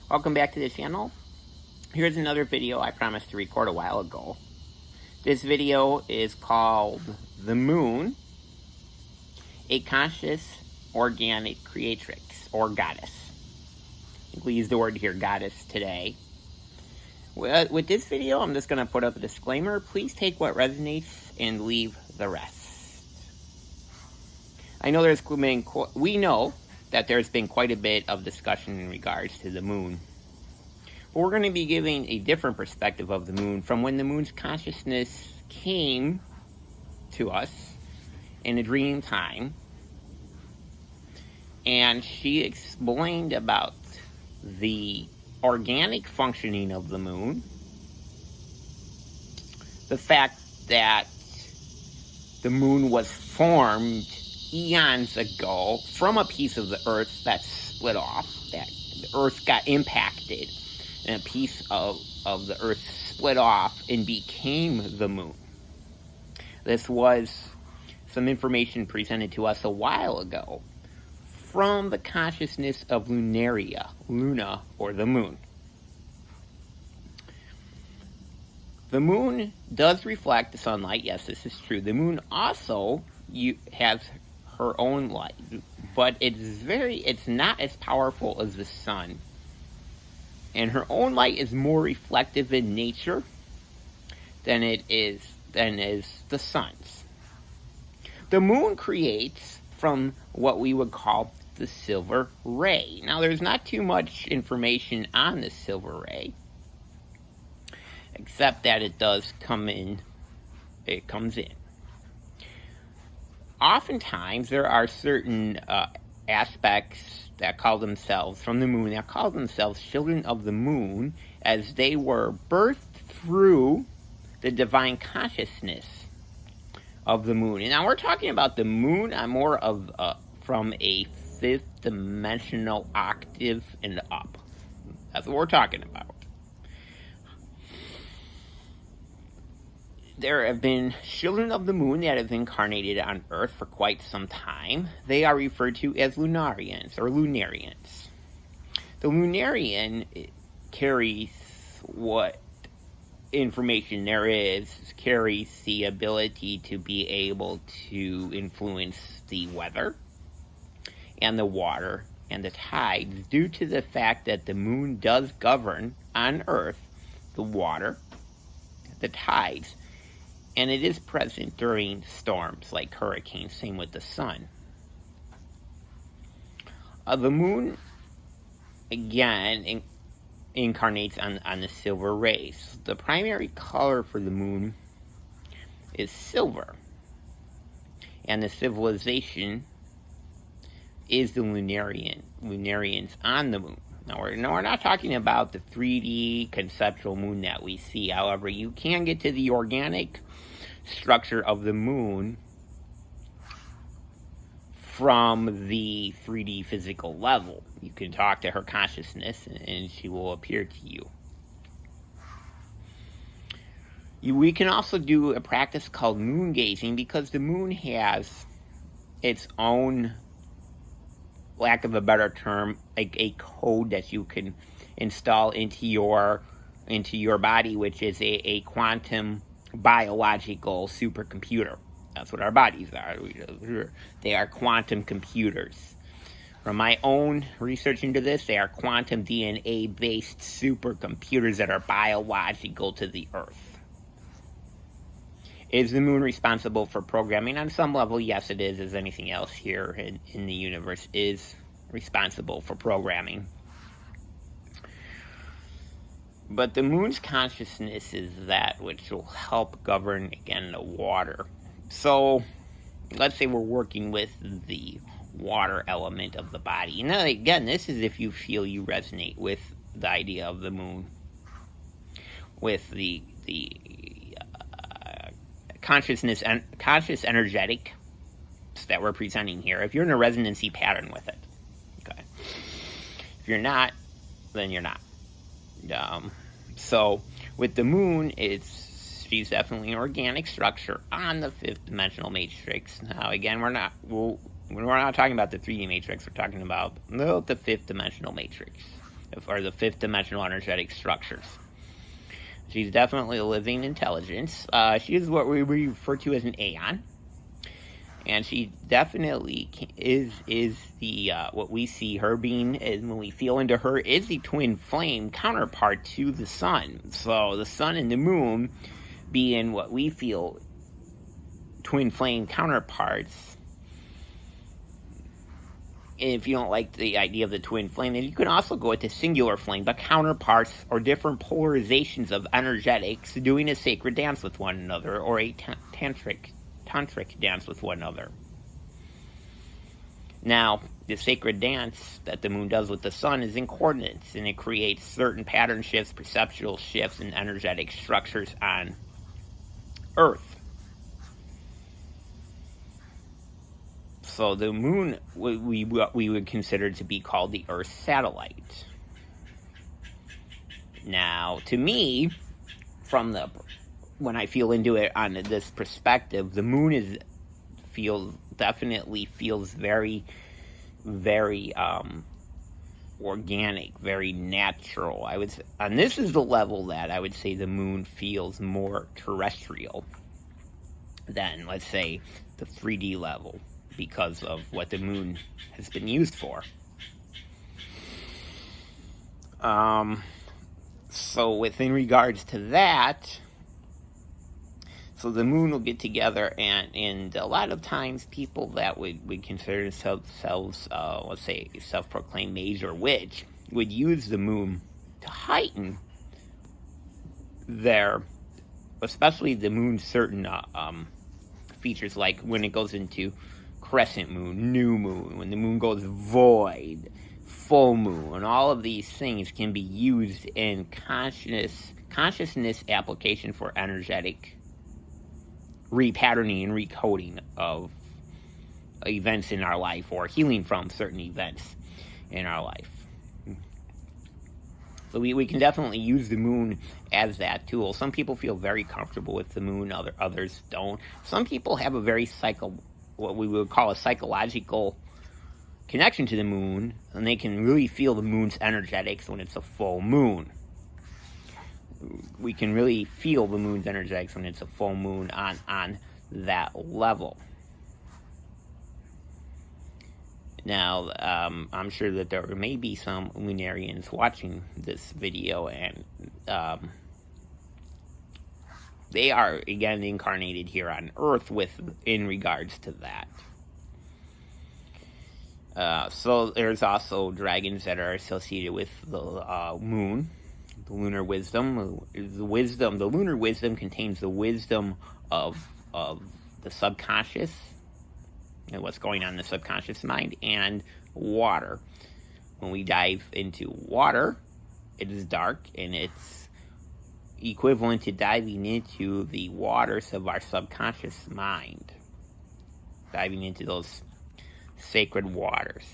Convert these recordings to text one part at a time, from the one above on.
Welcome back to the channel. Here's another video I promised to record a while ago. This video is called The Moon, a Conscious Organic Creatrix, or Goddess. I think we use the word here, Goddess, today. With this video, I'm just going to put up a disclaimer. Please take what resonates and leave the rest. We know that there's been quite a bit of discussion in regards to the moon. But we're going to be giving a different perspective of the moon from when the moon's consciousness came to us in a dream time. And she explained about the organic functioning of the moon, the fact that the moon was formed eons ago from a piece of the earth that split off, that the earth got impacted and a piece of the earth split off and became the moon. This was some information presented to us a while ago from the consciousness of Lunaria, Luna, or the moon. The moon does reflect the sunlight. Yes, this is true. The moon also has her own light, but it's not as powerful as the sun. And her own light is more reflective in nature than is the sun's. The moon creates from what we would call the silver ray. Now, there's not too much information on the silver ray, except that it does come in. It comes in. Oftentimes, there are certain aspects that call themselves, from the moon, that call themselves children of the moon, as they were birthed through the divine consciousness of the moon. And now we're talking about the moon on more of from a fifth dimensional octave and up. That's what we're talking about. There have been children of the moon that have incarnated on Earth for quite some time. They are referred to as Lunarians or Lunarians. The Lunarian carries what information there is, carries the ability to be able to influence the weather and the water and the tides, due to the fact that the moon does govern on Earth the water, the tides, and it is present during storms like hurricanes, same with the sun. The moon, again, incarnates on the silver rays. The primary color for the moon is silver. And the civilization is the Lunarians on the moon. Now, we're not talking about the 3D conceptual moon that we see. However, you can get to the organic structure of the moon from the 3D physical level. You can talk to her consciousness and she will appear to you. We can also do a practice called moon gazing, because the moon has its own, lack of a better term, a code that you can install into your body, which is a quantum biological supercomputer. That's what our bodies are. They are quantum computers. From my own research into this, they are quantum DNA-based supercomputers that are biological to the Earth. Is the moon responsible for programming? On some level, yes, it is, as anything else here in the universe is responsible for programming. But the moon's consciousness is that which will help govern, again, the water. So, let's say we're working with the water element of the body. Now, again, this is if you feel you resonate with the idea of the moon, with the consciousness and conscious energetic that we're presenting here. If you're in a resonancy pattern with it, okay. If you're not, then you're not. So with the moon, she's definitely an organic structure on the fifth dimensional matrix. Now, again, we're not talking about the 3D matrix. We're talking about the fifth dimensional matrix. or the fifth dimensional energetic structures. She's definitely a living intelligence. She is what we refer to as an Aeon. And she definitely is the, what we see her being, is when we feel into her, is the twin flame counterpart to the sun. So the sun and the moon being what we feel twin flame counterparts. If you don't like the idea of the twin flame, then you can also go with the singular flame, but counterparts or different polarizations of energetics doing a sacred dance with one another, or a tantric dance with one another. Now, the sacred dance that the moon does with the sun is in coordinates, and it creates certain pattern shifts, perceptual shifts, and energetic structures on Earth. So the moon, we would consider to be called the Earth satellite. Now, to me, when I feel into it on this perspective, the moon definitely feels very, very organic, very natural. I would say, and this is the level that I would say the moon feels more terrestrial than, let's say, the 3D level, because of what the moon has been used for. So within regards to that, so the moon will get together, and a lot of times people that would consider themselves, let's say, self-proclaimed mage or witch, would use the moon to heighten especially the moon's certain features, like when it goes into crescent moon, new moon, when the moon goes void, full moon, and all of these things can be used in consciousness application for energetic repatterning and recoding of events in our life, or healing from certain events in our life. So we can definitely use the moon as that tool. Some people feel very comfortable with the moon, others don't. Some people have a very what we would call a psychological connection to the moon, and they can really feel the moon's energetics when it's a full moon. We can really feel the moon's energetics when it's a full moon on that level. Now, I'm sure that there may be some Lunarians watching this video, and they are, again, incarnated here on Earth in regards to that. So there's also dragons that are associated with the moon, the lunar wisdom. The lunar wisdom contains the wisdom of the subconscious and what's going on in the subconscious mind, and water. When we dive into water, it is dark, and it's equivalent to diving into the waters of our subconscious mind, diving into those sacred waters.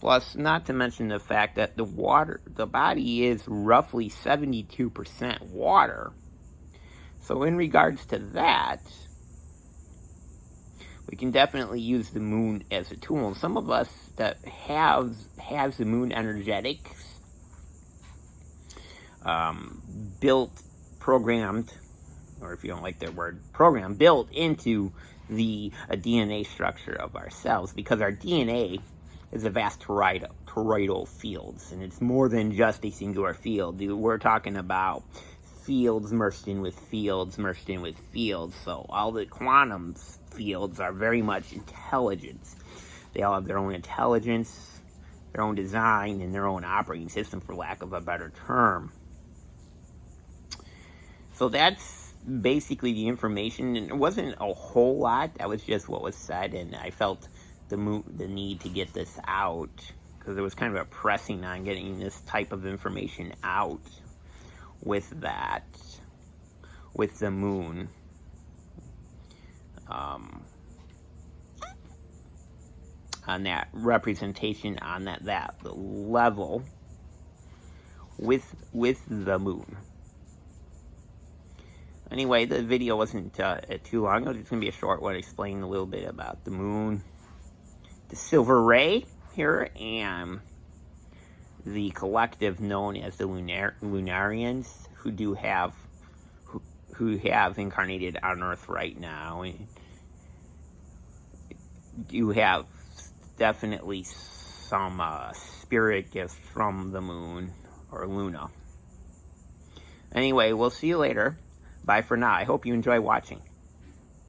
Plus, not to mention the fact that the body is roughly 72% water. So in regards to that, we can definitely use the moon as a tool. Some of us that has the moon energetics programmed, or if you don't like that word, built into the DNA structure of our cells, because our DNA is a vast toroidal fields, and it's more than just a singular field. We're talking about fields merged in with fields, so all the quantum fields are very much intelligence. They all have their own intelligence, their own design, and their own operating system, for lack of a better term. So that's basically the information, and it wasn't a whole lot. That was just what was said, and I felt the need to get this out, because there was kind of a pressing on getting this type of information out with the moon. On that representation, on that level with the moon. Anyway, the video wasn't too long. It was just going to be a short one explaining a little bit about the moon, the silver ray here, and the collective known as the Lunarians, who have incarnated on Earth right now. You have definitely some spirit gifts from the moon, or Luna. Anyway, we'll see you later. Bye for now. I hope you enjoy watching.